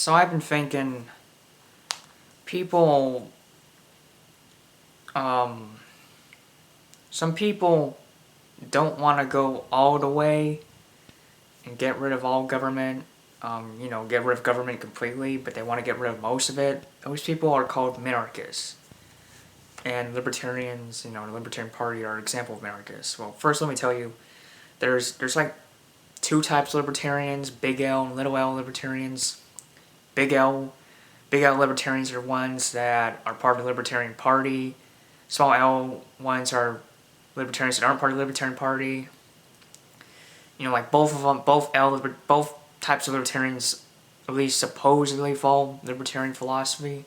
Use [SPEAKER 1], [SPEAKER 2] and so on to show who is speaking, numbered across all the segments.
[SPEAKER 1] So I've been thinking, people, some people don't want to go all the way and get rid of all government, get rid of government completely, but they want to get rid of most of it. Those people are called minarchists. And libertarians, the Libertarian Party are an example of minarchists. Well, first let me tell you, there's like two types of libertarians, big L and little L libertarians. Big L libertarians are ones that are part of the Libertarian Party. Small L ones are libertarians that aren't part of the Libertarian Party. Like both of them, both types of libertarians at least supposedly follow libertarian philosophy.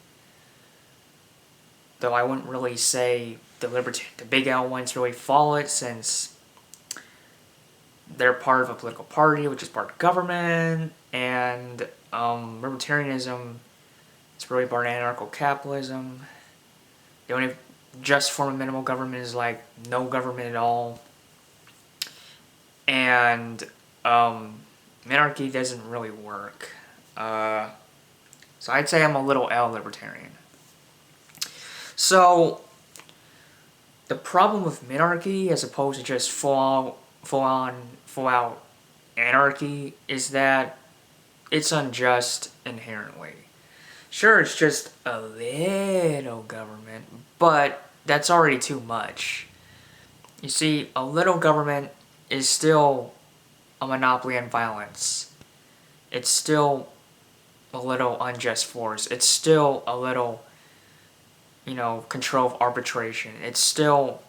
[SPEAKER 1] Though I wouldn't really say the big L ones really follow it, since they're part of a political party, which is part of government, and libertarianism is really part of anarcho-capitalism. The only just form of minimal government is like no government at all. And minarchy doesn't really work. So I'd say I'm a little L libertarian. So the problem with minarchy, as opposed to just full out anarchy, is that it's unjust inherently. Sure, it's just a little government, but that's already too much. You see, a little government is still a monopoly on violence. It's still a little unjust force. It's still a little, control of arbitration. It's still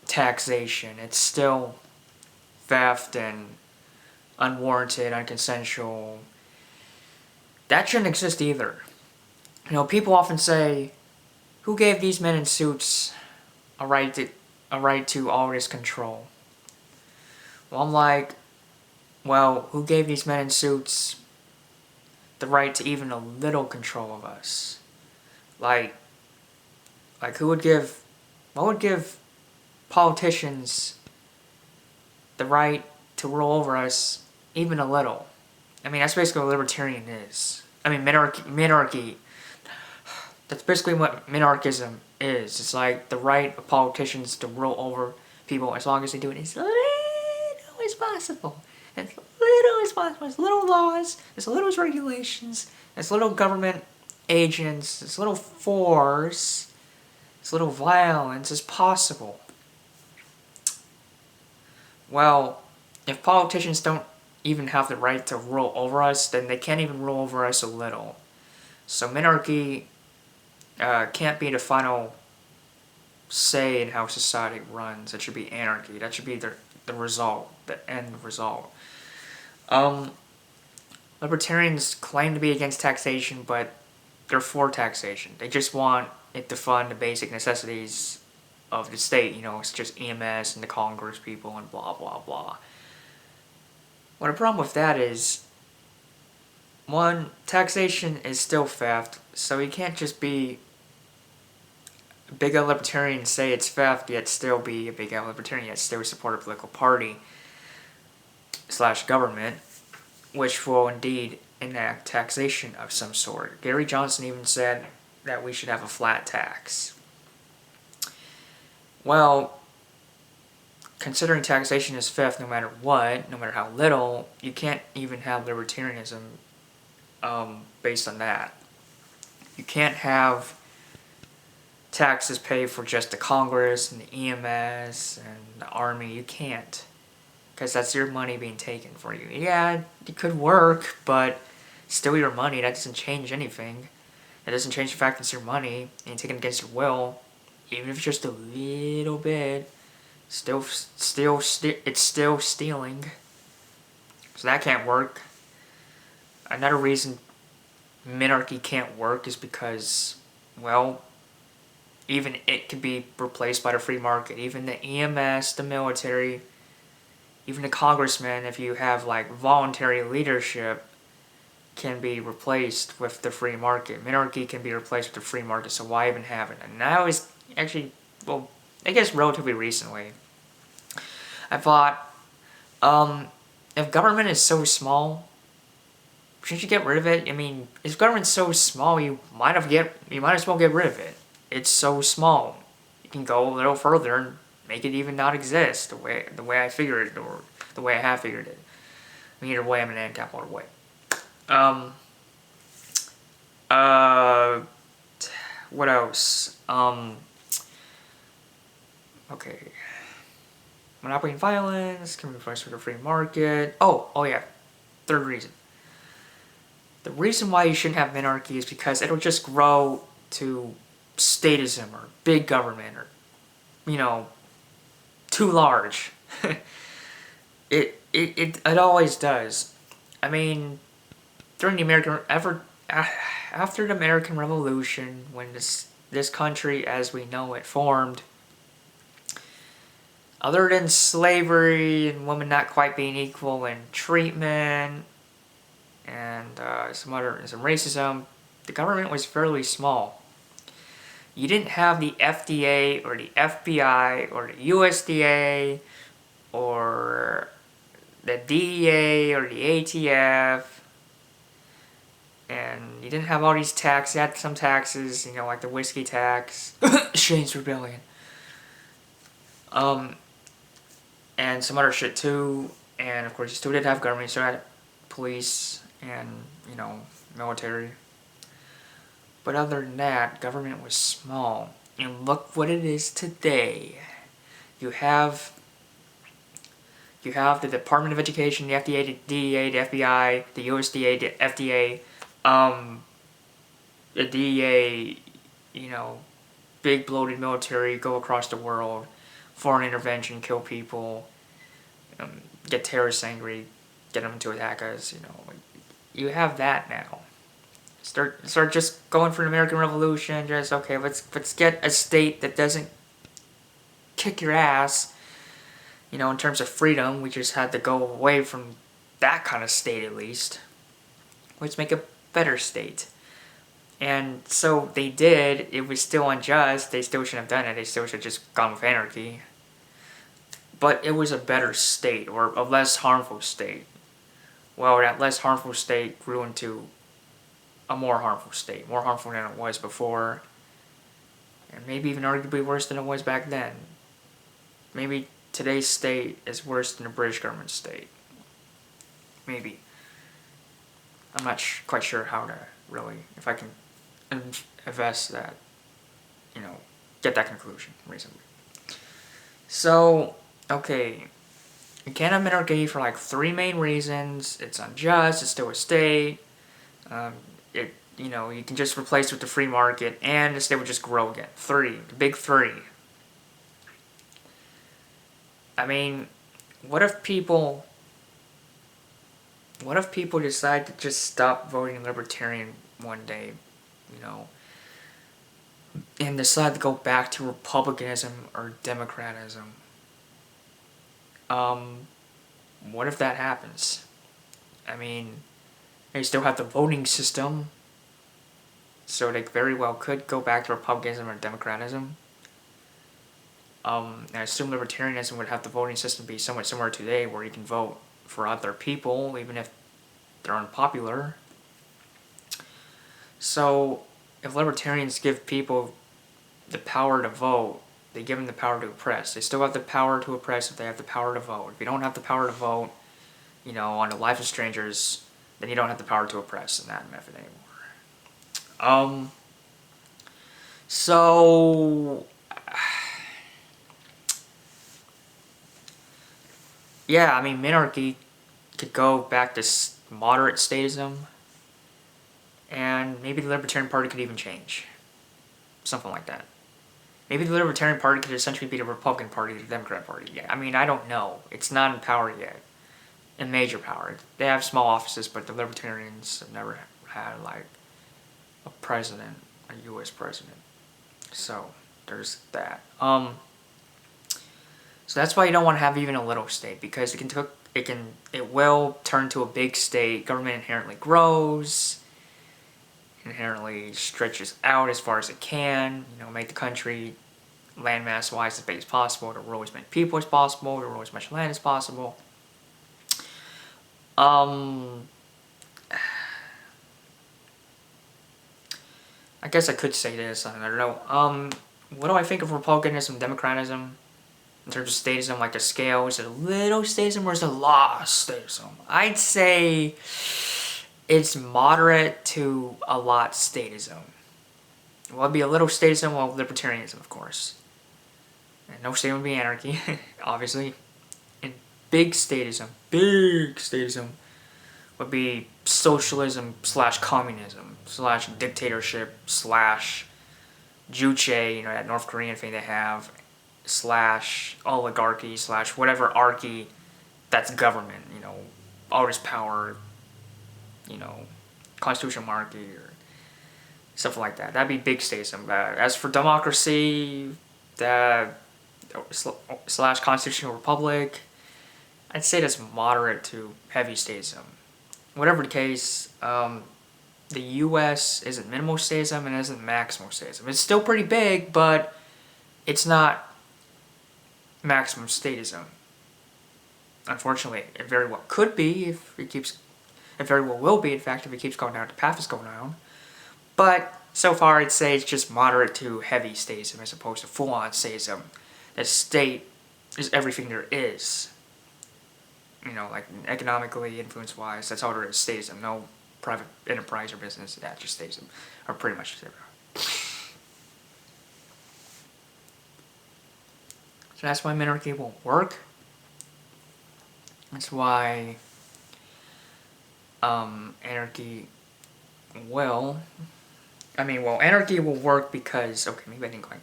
[SPEAKER 1] taxation. It's still theft and unwarranted, unconsensual. That shouldn't exist either. People often say, who gave these men in suits a right to all this control? Well, I'm like, well, who gave these men in suits the right to even a little control of us? Like what would give politicians the right to rule over us even a little? I mean, that's basically what libertarian is. I mean, minarchy. That's basically what minarchism is. It's like the right of politicians to rule over people as long as they do it as little as possible. As little as possible. As little laws, as little as regulations, as little government agents, as little force, as little violence as possible. Well, if politicians don't even have the right to rule over us, then they can't even rule over us a little. So minarchy can't be the final say in how society runs. It should be anarchy. That should be the result, the end result. Libertarians claim to be against taxation, but they're for taxation. They just want it to fund the basic necessities of the state, such as EMS and the Congress people and blah, blah, blah. Well, the problem with that is, one, taxation is still theft, so you can't just be a big L libertarian and say it's theft, yet still be a big L libertarian, yet still support a political party / government, which will indeed enact taxation of some sort. Gary Johnson even said that we should have a flat tax. Well, considering taxation is theft no matter what, no matter how little, you can't even have libertarianism based on that. You can't have taxes paid for just the Congress and the EMS and the Army. You can't. Because that's your money being taken for you. Yeah, it could work, but still your money. That doesn't change anything. That doesn't change the fact that it's your money and taken against your will. Even if it's just a little bit, it's still stealing. So that can't work. Another reason minarchy can't work is because, well, even it can be replaced by the free market. Even the EMS, the military, even the congressmen, if you have like voluntary leadership, can be replaced with the free market. Minarchy can be replaced with the free market, so why even have it? And now is actually, well, I guess relatively recently, I thought, if government is so small, shouldn't you get rid of it? I mean, if government's so small, you might as well get rid of it. It's so small. You can go a little further and make it even not exist the way I figured it, or the way I have figured it. I mean, either way, I'm an Ancap all the way. What else? Okay. Monopoly and violence can be replaced with a free market. Oh yeah. Third reason. The reason why you shouldn't have Minarchy is because it'll just grow to statism or big government or, you know, too large. It always does. I mean, during the after the American Revolution, when this country as we know it formed, other than slavery and women not quite being equal in treatment and some racism, the government was fairly small. You didn't have the FDA or the FBI or the USDA or the DEA or the ATF, and you didn't have all these taxes. You had some taxes, you know, like the whiskey tax, Shane's Rebellion, and some other shit too. And of course, you still did have government. You still had police and, you know, military. But other than that, government was small. And look what it is today. You have the Department of Education, the FDA, the DEA, the FBI, the USDA, the FDA, the DEA, you know, big bloated military, go across the world, foreign intervention, kill people, get terrorists angry, get them to attack us, you know. You have that now. Start just going for an American Revolution. Just okay, let's get a state that doesn't kick your ass. You know, in terms of freedom, we just had to go away from that kind of state at least. Let's make a better state. And so they did. It was still unjust. They still shouldn't have done it. They still should have just gone with anarchy. But it was a better state, or a less harmful state. Well, that less harmful state grew into a more harmful state, more harmful than it was before, and maybe even arguably worse than it was back then. Maybe today's state is worse than the British government state. Maybe. I'm not quite sure how to really, if I can invest that, you know, get that conclusion reasonably. So, okay, you can't have Minarchy for like 3 main reasons. It's unjust, it's still a state, you know, you can just replace it with the free market, and the state would just grow again. 3, the big 3. I mean, what if people decide to just stop voting Libertarian one day, you know, and decide to go back to Republicanism or Democratism? What if that happens? I mean, they still have the voting system, so they very well could go back to Republicanism or Democratism. I assume Libertarianism would have the voting system be somewhat similar to today, where you can vote for other people, even if they're unpopular. So, if Libertarians give people the power to vote, they give them the power to oppress. They still have the power to oppress if they have the power to vote. If you don't have the power to vote, you know, on the life of strangers, then you don't have the power to oppress in that method anymore. So, yeah, I mean, Minarchy could go back to moderate statism, and maybe the Libertarian Party could even change. Something like that. Maybe the Libertarian Party could essentially be the Republican Party, the Democrat Party. Yeah, I mean, I don't know. It's not in power yet. In major power. They have small offices, but the Libertarians have never had, like, a president, a U.S. president. So, there's that. So that's why you don't want to have even a little state, because it will turn to a big state. Government inherently grows, inherently stretches out as far as it can, you know, make the country landmass wise as big as possible, to rule as many people as possible, to rule as much land as possible. I guess I could say this, I don't know. What do I think of republicanism, democratism? In terms of statism, like the scale, is it a little statism or is it a lot of statism? I'd say it's moderate to a lot statism. Well, it'd be a little statism, well, libertarianism, of course. And no statism would be anarchy, obviously. And big statism would be socialism slash communism slash dictatorship slash Juche, that North Korean thing they have, slash oligarchy slash whatever archy that's government, all this power, constitutional monarchy or stuff like that. That'd be big statism. As for democracy, slash constitutional republic, I'd say that's moderate to heavy statism. Whatever the case, the U.S. isn't minimal statism and isn't maximal statism. It's still pretty big, but it's not maximum statism. Unfortunately, it very well could be if it keeps. It very well will be, in fact, if it keeps going down, the path is going down. But so far, I'd say it's just moderate to heavy statism as opposed to full-on statism. The state is everything there is. Like economically, influence-wise, that's all there is, statism. No private enterprise or business, that's just statism. Or pretty much zero. So that's why Minarchy won't work. That's why Anarchy will... Anarchy will work because... Okay, maybe I didn't quite...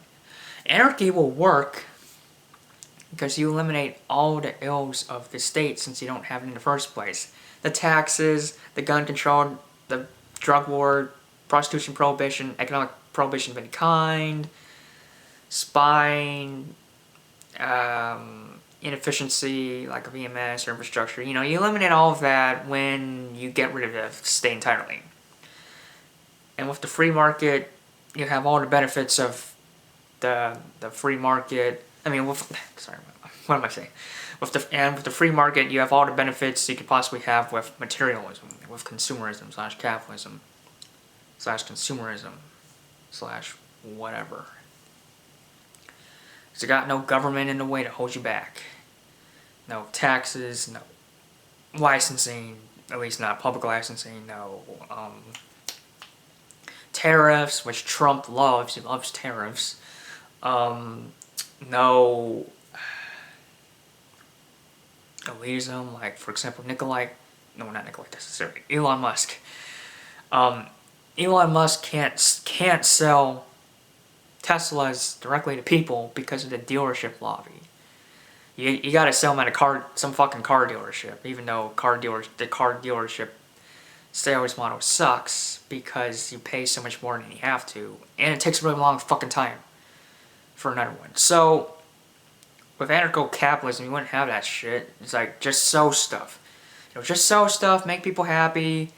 [SPEAKER 1] Anarchy will work because you eliminate all the ills of the state since you don't have it in the first place. The taxes, the gun control, the drug war, prostitution prohibition, economic prohibition of any kind, spying, inefficiency, like a VMS or infrastructure. You eliminate all of that when you get rid of the state entirely. And with the free market, you have all the benefits of the free market. What am I saying? With the free market, you have all the benefits you could possibly have with materialism, with consumerism slash capitalism slash consumerism slash whatever. So you got no government in the way to hold you back. No taxes, no licensing, at least not public licensing, no tariffs, which Trump loves. He loves tariffs. No elitism, like for example Elon Musk. Elon Musk can't sell Teslas directly to people because of the dealership lobby. You gotta sell them at some fucking car dealership, even though the car dealership sales model sucks because you pay so much more than you have to, and it takes a really long fucking time for another one. So with anarcho-capitalism, you wouldn't have that shit. It's like, just sell stuff. Just sell stuff, make people happy,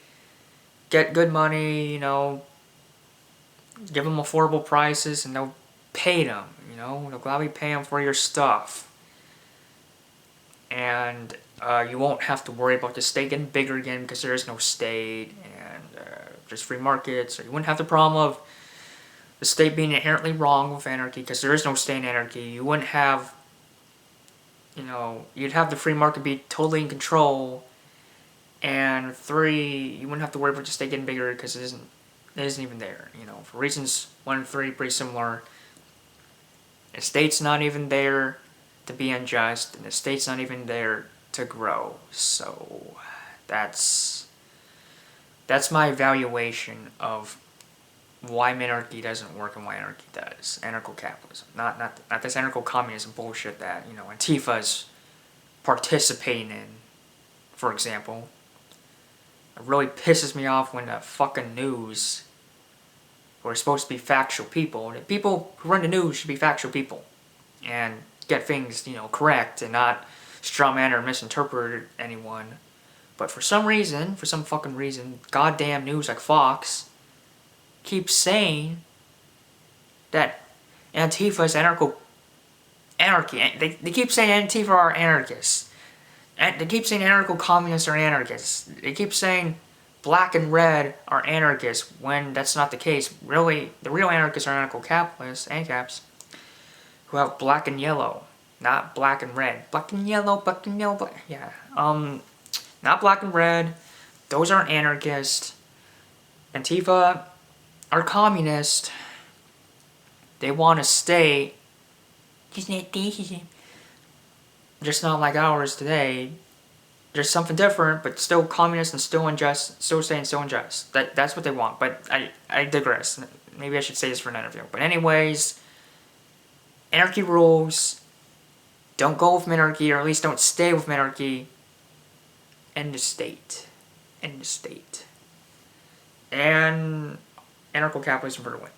[SPEAKER 1] get good money, give them affordable prices, and they'll pay them, they'll gladly pay them for your stuff. And you won't have to worry about the state getting bigger again because there is no state, and just free markets. So you wouldn't have the problem of the state being inherently wrong with anarchy because there is no state in anarchy. You wouldn't have, you'd have the free market be totally in control. And 3, you wouldn't have to worry about the state getting bigger because it isn't even there. For reasons 1 and 3, pretty similar. The state's not even there to be unjust, and the state's not even there to grow. So that's my evaluation of why Minarchy doesn't work and why Anarchy does. Anarcho-capitalism. Not this anarcho-communism bullshit that, Antifa's participating in, for example. It really pisses me off when the fucking news, who are supposed to be factual people, the people who run the news should be factual people and get things, correct and not strawman or misinterpret anyone. But for some fucking reason, goddamn news like Fox keeps saying that Antifa is anarchy. They keep saying Antifa are anarchists. And they keep saying anarcho-communists are anarchists. They keep saying black and red are anarchists, when that's not the case. Really, the real anarchists are anarcho-capitalists, Ancaps, who have black and yellow, not black and red. Black and yellow, black and yellow, black, yeah. Not black and red. Those aren't anarchists. Antifa are communist. They want to stay, just not like ours today. There's something different, but still communist and still unjust, still saying still unjust. That's what they want, but I digress. Maybe I should say this for an interview. But anyways, anarchy rules. Don't go with Minarchy, or at least don't stay with Minarchy. End of state. End of state. And anarcho-capitalism for the win.